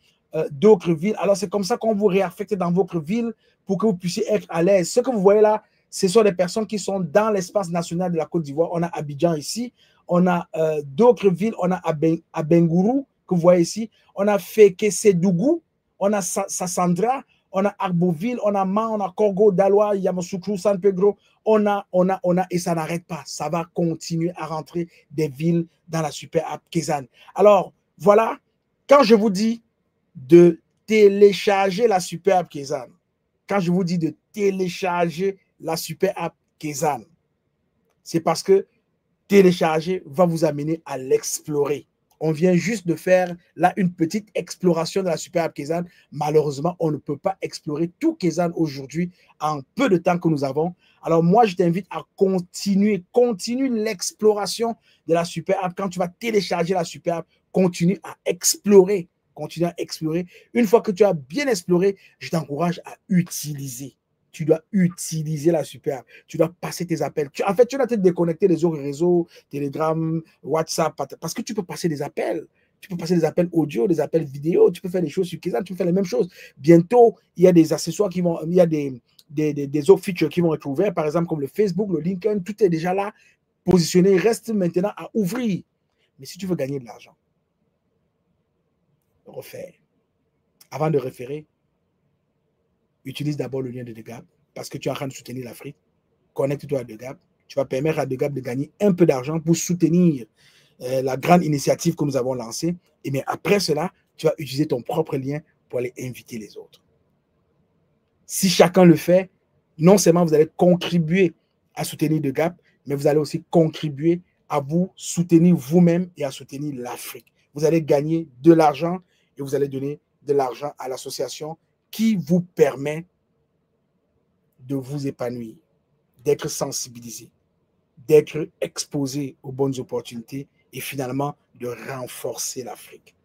d'autres villes. Alors, c'est comme ça qu'on vous réaffecte dans votre ville pour que vous puissiez être à l'aise. Ce que vous voyez là, ce sont des personnes qui sont dans l'espace national de la Côte d'Ivoire. On a Abidjan ici. On a d'autres villes. On a Abengourou, que vous voyez ici. On a Feke-Sédougou. On a Sassandra. On a Arboville. On a Man. On a Korgo, Daloa, Yamoussoukro, San Pedro. On a, et ça n'arrête pas. Ça va continuer à rentrer des villes dans la Super App Kezan. Alors, voilà. Quand je vous dis de télécharger la Super App Kezan, quand je vous dis de télécharger la Super App Kezan, c'est parce que télécharger va vous amener à l'explorer. On vient juste de faire là une petite exploration de la Super App Kezan. Malheureusement, on ne peut pas explorer tout Kezan aujourd'hui en peu de temps que nous avons. Alors moi, je t'invite à continue l'exploration de la Super App. Quand tu vas télécharger la Super App, continue à explorer Continue à explorer. Une fois que tu as bien exploré, je t'encourage à utiliser. Tu dois utiliser la super. Tu dois passer tes appels. En fait, tu dois te déconnecter des autres réseaux, Telegram, WhatsApp, parce que tu peux passer des appels. Tu peux passer des appels audio, des appels vidéo. Tu peux faire des choses sur Kizan, tu peux faire les mêmes choses. Bientôt, il y a des accessoires qui vont, il y a des autres features qui vont être ouverts, par exemple, comme le Facebook, le LinkedIn, tout est déjà là, positionné. Il reste maintenant à ouvrir. Mais si tu veux gagner de l'argent, refaire. Avant de référer, utilise d'abord le lien de DeGap parce que tu es en train de soutenir l'Afrique. Connecte-toi à DeGap. Tu vas permettre à DeGap de gagner un peu d'argent pour soutenir la grande initiative que nous avons lancée. Et bien après cela, tu vas utiliser ton propre lien pour aller inviter les autres. Si chacun le fait, non seulement vous allez contribuer à soutenir DeGap, mais vous allez aussi contribuer à vous soutenir vous-même et à soutenir l'Afrique. Vous allez gagner de l'argent et vous allez donner de l'argent à l'association qui vous permet de vous épanouir, d'être sensibilisé, d'être exposé aux bonnes opportunités et finalement de renforcer l'Afrique.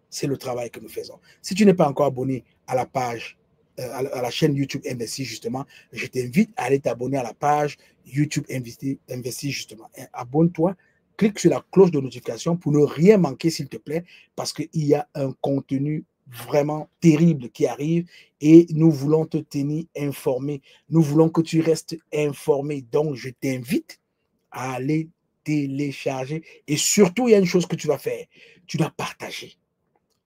C'est le travail que nous faisons. Si tu n'es pas encore abonné à la page, à la chaîne YouTube Investi, justement, je t'invite à aller t'abonner à la page YouTube Investi, justement. Abonne-toi, clique sur la cloche de notification pour ne rien manquer, s'il te plaît, parce qu'il y a un contenu vraiment terrible qui arrive et nous voulons te tenir informé. Nous voulons que tu restes informé. Donc, je t'invite à aller télécharger. Et surtout, il y a une chose que tu vas faire. Tu dois partager.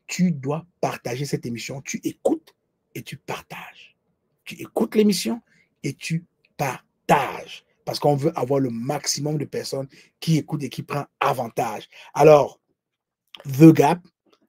Tu dois partager cette émission. Tu écoutes et tu partages. Tu écoutes l'émission et tu partages. Parce qu'on veut avoir le maximum de personnes qui écoutent et qui prennent avantage. Alors, The Gap,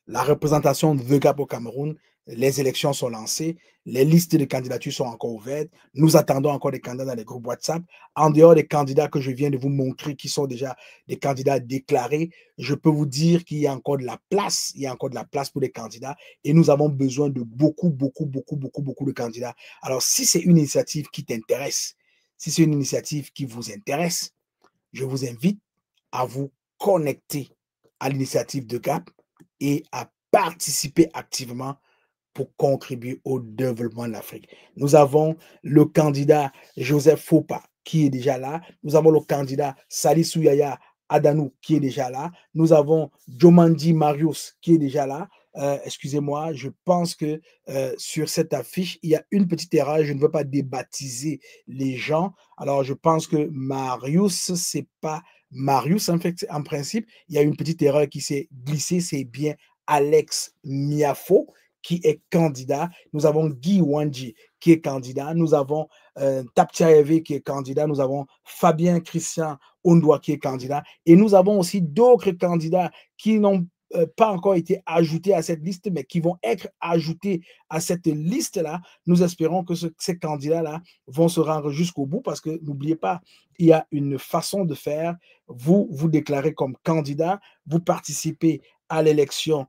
la représentation de The Gap au Cameroun, les élections sont lancées, les listes de candidatures sont encore ouvertes, nous attendons encore des candidats dans les groupes WhatsApp. En dehors des candidats que je viens de vous montrer qui sont déjà des candidats déclarés, je peux vous dire qu'il y a encore de la place, il y a encore de la place pour les candidats et nous avons besoin de beaucoup de candidats. Alors, si c'est une initiative qui t'intéresse, si c'est une initiative qui vous intéresse, je vous invite à vous connecter à l'initiative de GAP et à participer activement pour contribuer au développement de l'Afrique. Nous avons le candidat Joseph Fopa qui est déjà là. Nous avons le candidat Salissou Yaya Adanou qui est déjà là. Nous avons Jomandi Marius qui est déjà là. Excusez-moi, je pense que sur cette affiche, il y a une petite erreur. Je ne veux pas débaptiser les gens. Alors, je pense que Marius, c'est pas Marius, en fait, en principe. Il y a une petite erreur qui s'est glissée. C'est bien Alex Miafo qui est candidat. Nous avons Guy Wanji qui est candidat. Nous avons Taptia Eve qui est candidat. Nous avons Fabien Christian Ondoa qui est candidat. Et nous avons aussi d'autres candidats qui n'ont pas encore été ajoutés à cette liste, mais qui vont être ajoutés à cette liste-là. Nous espérons que ces candidats-là vont se rendre jusqu'au bout parce que n'oubliez pas, il y a une façon de faire. Vous vous déclarez comme candidat, vous participez à l'élection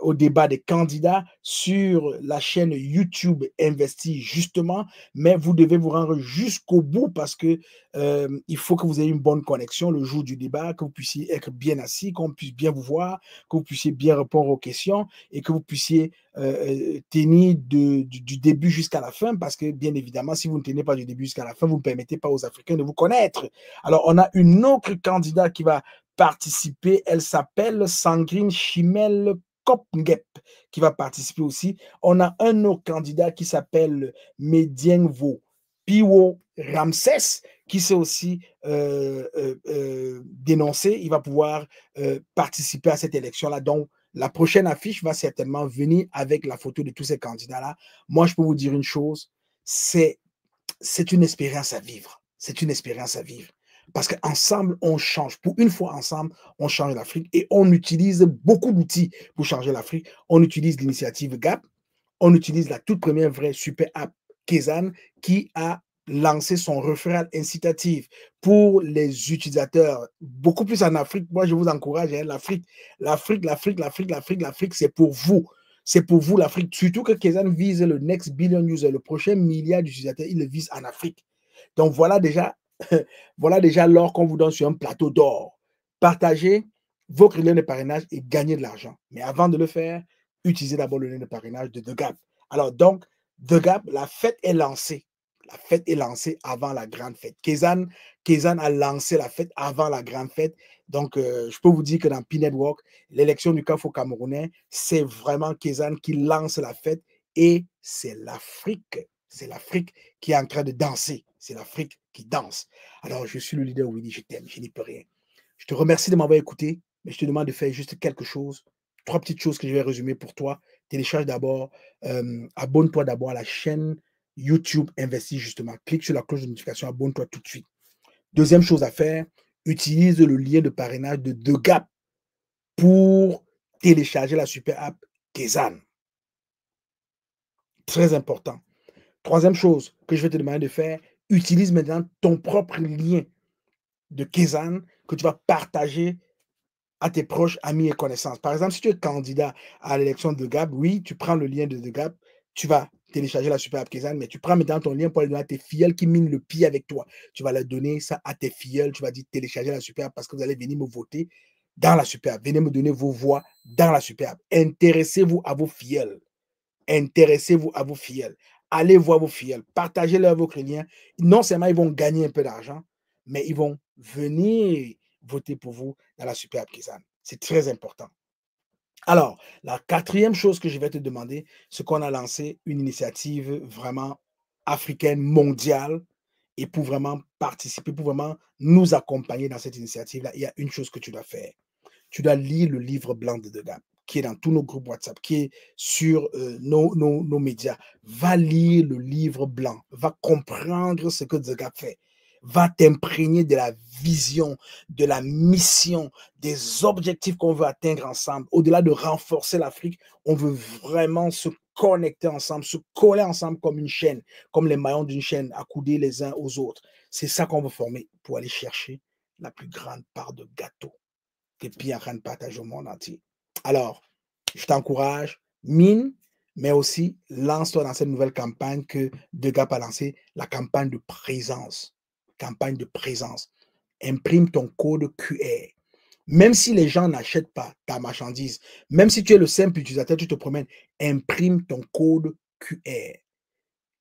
au débat des candidats sur la chaîne YouTube Investi, justement, mais vous devez vous rendre jusqu'au bout parce que il faut que vous ayez une bonne connexion le jour du débat, que vous puissiez être bien assis, qu'on puisse bien vous voir, que vous puissiez bien répondre aux questions et que vous puissiez tenir du début jusqu'à la fin parce que, bien évidemment, si vous ne tenez pas du début jusqu'à la fin, vous ne permettez pas aux Africains de vous connaître. Alors, on a une autre candidate qui va participer. Elle s'appelle Sandrine Chimel Kopngep qui va participer aussi. On a un autre candidat qui s'appelle Medienvo Piwo Ramsès qui s'est aussi dénoncé. Il va pouvoir participer à cette élection-là. Donc, la prochaine affiche va certainement venir avec la photo de tous ces candidats-là. Moi, je peux vous dire une chose, c'est une expérience à vivre. C'est une expérience à vivre. Parce qu'ensemble, on change. Pour une fois ensemble, on change l'Afrique et on utilise beaucoup d'outils pour changer l'Afrique. On utilise l'initiative GAP, on utilise la toute première vraie super app Kezan qui a lancé son referral incitatif pour les utilisateurs, beaucoup plus en Afrique. Moi, je vous encourage, hein, l'Afrique, c'est pour vous. C'est pour vous l'Afrique. Surtout que Kezan vise le next billion user, le prochain milliard d'utilisateurs, il le vise en Afrique. Donc voilà déjà, voilà déjà l'or qu'on vous donne sur un plateau d'or. Partagez, votre lien de parrainage et gagner de l'argent. Mais avant de le faire, utilisez d'abord le lien de parrainage de The Gap. Alors donc, The Gap, la fête est lancée. La fête est lancée avant la grande fête. Kezan a lancé la fête avant la grande fête. Donc, je peux vous dire que dans P-Network, l'élection du CAF au Camerounais, c'est vraiment Kezan qui lance la fête et c'est l'Afrique. C'est l'Afrique qui est en train de danser. C'est l'Afrique qui danse. Alors, je suis le leader Willy, je t'aime, je n'y peux rien. Je te remercie de m'avoir écouté, mais je te demande de faire juste quelque chose. 3 petites choses que je vais résumer pour toi. Télécharge d'abord, abonne-toi d'abord à la chaîne YouTube Investis justement. Clique sur la cloche de notification, abonne-toi tout de suite. Deuxième chose à faire, utilise le lien de parrainage de The Gap pour télécharger la super app Kezan. Très important. Troisième chose que je vais te demander de faire, utilise maintenant ton propre lien de Kezan que tu vas partager à tes proches, amis et connaissances. Par exemple, si tu es candidat à l'élection de Gap, oui, tu prends le lien de Gap, tu vas télécharger la super app Kezan, mais tu prends maintenant ton lien pour le donner à tes filles qui minent le pied avec toi. Tu vas leur donner ça à tes filles, tu vas dire télécharger la super app parce que vous allez venir me voter dans la super app. Venez me donner vos voix dans la super app. Intéressez-vous à vos filles. Intéressez-vous à vos filles. Allez voir vos filles. Partagez-leur votre lien. Non seulement ils vont gagner un peu d'argent, mais ils vont venir voter pour vous dans la super app Kezan. C'est très important. Alors, la quatrième chose que je vais te demander, c'est qu'on a lancé une initiative vraiment africaine, mondiale, et pour vraiment participer, pour vraiment nous accompagner dans cette initiative-là, il y a une chose que tu dois faire. Tu dois lire le livre blanc de The Gap, qui est dans tous nos groupes WhatsApp, qui est sur nos médias. Va lire le livre blanc, va comprendre ce que The Gap fait, va t'imprégner de la vision, de la mission, des objectifs qu'on veut atteindre ensemble. Au-delà de renforcer l'Afrique, on veut vraiment se connecter ensemble, se coller ensemble comme une chaîne, comme les maillons d'une chaîne, accoudés les uns aux autres. C'est ça qu'on veut former pour aller chercher la plus grande part de gâteau que Pi est en train de partager au monde entier. Alors, je t'encourage, mine, mais aussi lance-toi dans cette nouvelle campagne que The Gap a lancée, la campagne de présence. Campagne de présence. Imprime ton code QR. Même si les gens n'achètent pas ta marchandise, même si tu es le simple utilisateur, tu te promènes, imprime ton code QR.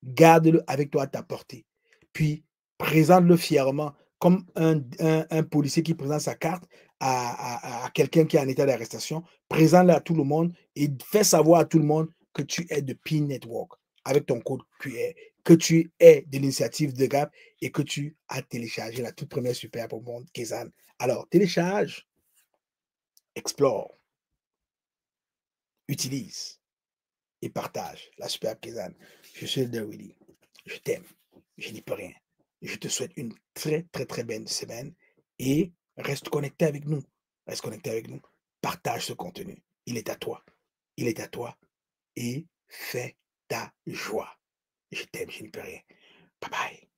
Garde-le avec toi à ta portée. Puis, présente-le fièrement comme un policier qui présente sa carte à quelqu'un qui est en état d'arrestation. Présente-le à tout le monde et fais savoir à tout le monde que tu es de P-Network avec ton code QR, que tu es de l'initiative de Gap et que tu as téléchargé la toute première super app au monde, Kezan. Alors, télécharge, explore, utilise et partage la super app Kezan. Je suis le Willy. Je t'aime. Je n'y peux rien. Je te souhaite une très, très, très belle semaine et reste connecté avec nous. Reste connecté avec nous. Partage ce contenu. Il est à toi. Il est à toi. Et fais ta joie. Je t'aime, je n'y peux rien. Bye bye.